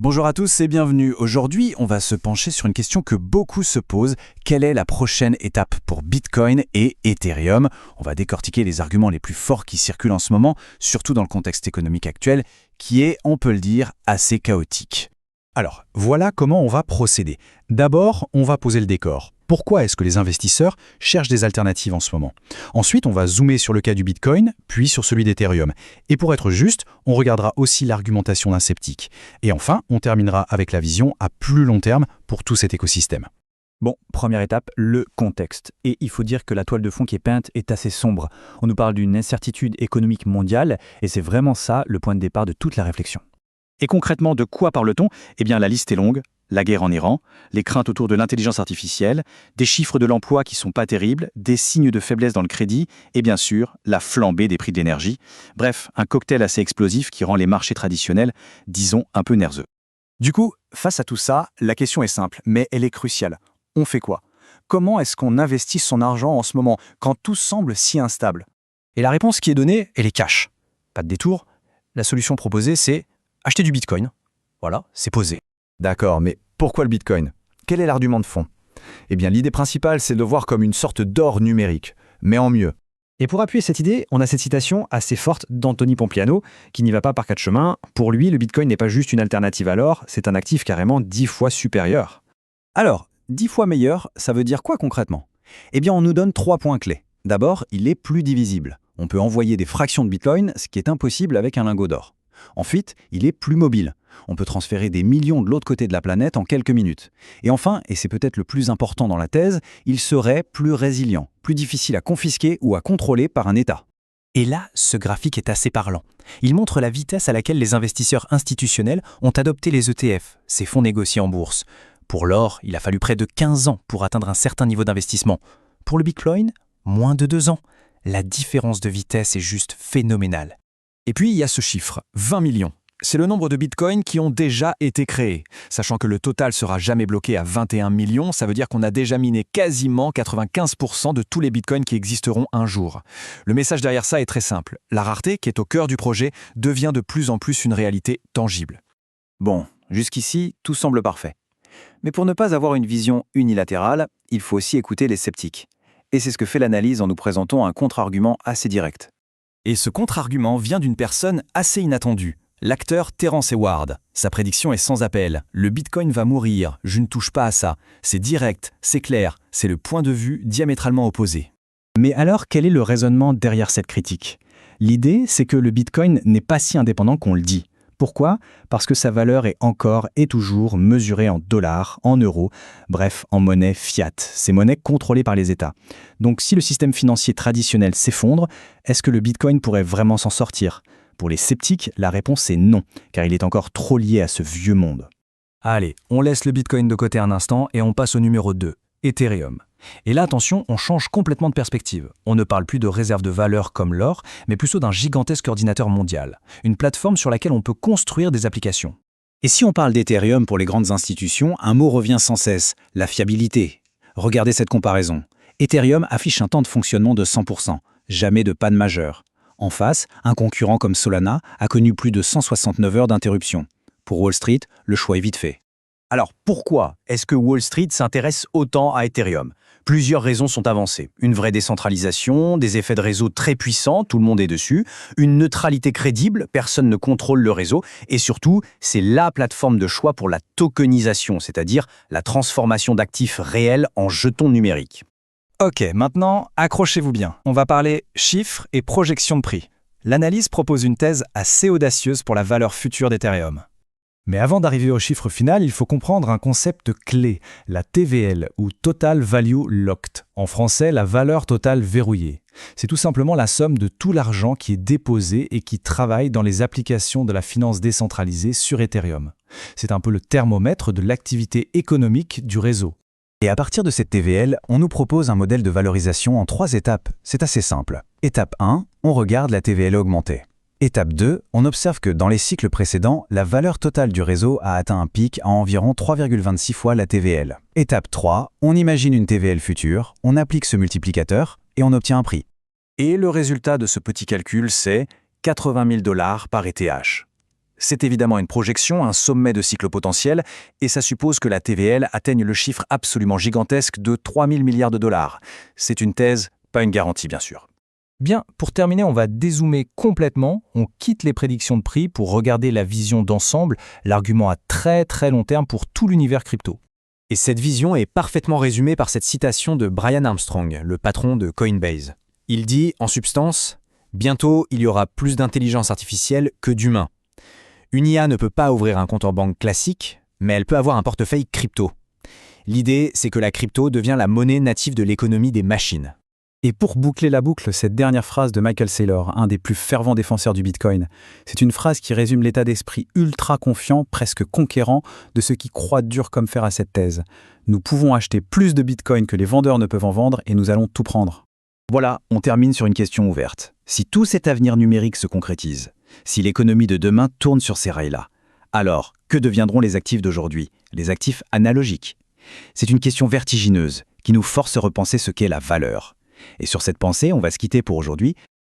Bonjour à tous et bienvenue. Aujourd'hui, on va se pencher sur une question que beaucoup se posent. Quelle est la prochaine étape pour Bitcoin et Ethereum? On va décortiquer les arguments les plus forts qui circulent en ce moment, surtout dans le contexte économique actuel, qui est, on peut le dire, assez chaotique. Alors, voilà comment on va procéder. D'abord, on va poser le décor. Pourquoi est-ce que les investisseurs cherchent des alternatives en ce moment? Ensuite, on va zoomer sur le cas du Bitcoin, puis sur celui d'Ethereum. Et pour être juste, on regardera aussi l'argumentation d'un sceptique. Et enfin, on terminera avec la vision à plus long terme pour tout cet écosystème. Bon, première étape, le contexte. Et il faut dire que la toile de fond qui est peinte est assez sombre. On nous parle d'une incertitude économique mondiale, et c'est vraiment ça le point de départ de toute la réflexion. Et concrètement, de quoi parle-t-on? Eh bien, la liste est longue. La guerre en Iran, les craintes autour de l'intelligence artificielle, des chiffres de l'emploi qui sont pas terribles, des signes de faiblesse dans le crédit, et bien sûr, la flambée des prix de l'énergie. Bref, un cocktail assez explosif qui rend les marchés traditionnels, disons, un peu nerveux. Du coup, face à tout ça, la question est simple, mais elle est cruciale. On fait quoi? Comment est-ce qu'on investit son argent en ce moment, quand tout semble si instable? Et la réponse qui est donnée, elle est cash. Pas de détour. La solution proposée, c'est acheter du Bitcoin. Voilà, c'est posé. D'accord, mais pourquoi le Bitcoin? Quel est l'argument de fond? Eh bien, l'idée principale, c'est de le voir comme une sorte d'or numérique, mais en mieux. Et pour appuyer cette idée, on a cette citation assez forte d'Anthony Pompliano, qui n'y va pas par quatre chemins. Pour lui, le Bitcoin n'est pas juste une alternative à l'or, c'est un actif carrément 10 fois supérieur. Alors, 10 fois meilleur, ça veut dire quoi concrètement? Eh bien, on nous donne 3 points clés. D'abord, il est plus divisible. On peut envoyer des fractions de Bitcoin, ce qui est impossible avec un lingot d'or. Ensuite, il est plus mobile. On peut transférer des millions de l'autre côté de la planète en quelques minutes. Et enfin, et c'est peut-être le plus important dans la thèse, il serait plus résilient, plus difficile à confisquer ou à contrôler par un État. Et là, ce graphique est assez parlant. Il montre la vitesse à laquelle les investisseurs institutionnels ont adopté les ETF, ces fonds négociés en bourse. Pour l'or, il a fallu près de 15 ans pour atteindre un certain niveau d'investissement. Pour le Bitcoin, moins de 2 ans. La différence de vitesse est juste phénoménale. Et puis, il y a ce chiffre, 20 millions. C'est le nombre de bitcoins qui ont déjà été créés. Sachant que le total sera jamais bloqué à 21 millions, ça veut dire qu'on a déjà miné quasiment 95% de tous les bitcoins qui existeront un jour. Le message derrière ça est très simple. La rareté, qui est au cœur du projet, devient de plus en plus une réalité tangible. Bon, jusqu'ici, tout semble parfait. Mais pour ne pas avoir une vision unilatérale, il faut aussi écouter les sceptiques. Et c'est ce que fait l'analyse en nous présentant un contre-argument assez direct. Et ce contre-argument vient d'une personne assez inattendue. L'acteur Terence Howard. Sa prédiction est sans appel. Le Bitcoin va mourir, je ne touche pas à ça. C'est direct, c'est clair, c'est le point de vue diamétralement opposé. Mais alors, quel est le raisonnement derrière cette critique? L'idée, c'est que le Bitcoin n'est pas si indépendant qu'on le dit. Pourquoi? Parce que sa valeur est encore et toujours mesurée en dollars, en euros, bref, en monnaie fiat, ces monnaies contrôlées par les États. Donc si le système financier traditionnel s'effondre, est-ce que le Bitcoin pourrait vraiment s'en sortir? Pour les sceptiques, la réponse est non, car il est encore trop lié à ce vieux monde. Allez, on laisse le Bitcoin de côté un instant et on passe au numéro 2, Ethereum. Et là, attention, on change complètement de perspective. On ne parle plus de réserve de valeur comme l'or, mais plutôt d'un gigantesque ordinateur mondial. Une plateforme sur laquelle on peut construire des applications. Et si on parle d'Ethereum pour les grandes institutions, un mot revient sans cesse, la fiabilité. Regardez cette comparaison. Ethereum affiche un temps de fonctionnement de 100%, jamais de panne majeure. En face, un concurrent comme Solana a connu plus de 169 heures d'interruption. Pour Wall Street, le choix est vite fait. Alors pourquoi est-ce que Wall Street s'intéresse autant à Ethereum? Plusieurs raisons sont avancées. Une vraie décentralisation, des effets de réseau très puissants, tout le monde est dessus, une neutralité crédible, personne ne contrôle le réseau, et surtout, c'est la plateforme de choix pour la tokenisation, c'est-à-dire la transformation d'actifs réels en jetons numériques. Ok, maintenant, accrochez-vous bien. On va parler chiffres et projections de prix. L'analyse propose une thèse assez audacieuse pour la valeur future d'Ethereum. Mais avant d'arriver au chiffre final, il faut comprendre un concept clé, la TVL, ou Total Value Locked. En français, la valeur totale verrouillée. C'est tout simplement la somme de tout l'argent qui est déposé et qui travaille dans les applications de la finance décentralisée sur Ethereum. C'est un peu le thermomètre de l'activité économique du réseau. Et à partir de cette TVL, on nous propose un modèle de valorisation en 3 étapes. C'est assez simple. Étape 1, on regarde la TVL augmenter. Étape 2, on observe que dans les cycles précédents, la valeur totale du réseau a atteint un pic à environ 3,26 fois la TVL. Étape 3, on imagine une TVL future, on applique ce multiplicateur et on obtient un prix. Et le résultat de ce petit calcul, c'est 80 000 $ par ETH. C'est évidemment une projection, un sommet de cycle potentiel, et ça suppose que la TVL atteigne le chiffre absolument gigantesque de 3 000 milliards de dollars. C'est une thèse, pas une garantie bien sûr. Bien, pour terminer, on va dézoomer complètement, on quitte les prédictions de prix pour regarder la vision d'ensemble, l'argument à très très long terme pour tout l'univers crypto. Et cette vision est parfaitement résumée par cette citation de Brian Armstrong, le patron de Coinbase. Il dit, en substance, « Bientôt, il y aura plus d'intelligence artificielle que d'humains. Une IA ne peut pas ouvrir un compte en banque classique, mais elle peut avoir un portefeuille crypto. L'idée, c'est que la crypto devient la monnaie native de l'économie des machines. » Et pour boucler la boucle, cette dernière phrase de Michael Saylor, un des plus fervents défenseurs du Bitcoin, c'est une phrase qui résume l'état d'esprit ultra confiant, presque conquérant, de ceux qui croient dur comme fer à cette thèse. Nous pouvons acheter plus de Bitcoin que les vendeurs ne peuvent en vendre et nous allons tout prendre. Voilà, on termine sur une question ouverte. Si tout cet avenir numérique se concrétise, si l'économie de demain tourne sur ces rails-là, alors que deviendront les actifs d'aujourd'hui, les actifs analogiques? C'est une question vertigineuse qui nous force à repenser ce qu'est la valeur. Et sur cette pensée, on va se quitter pour aujourd'hui.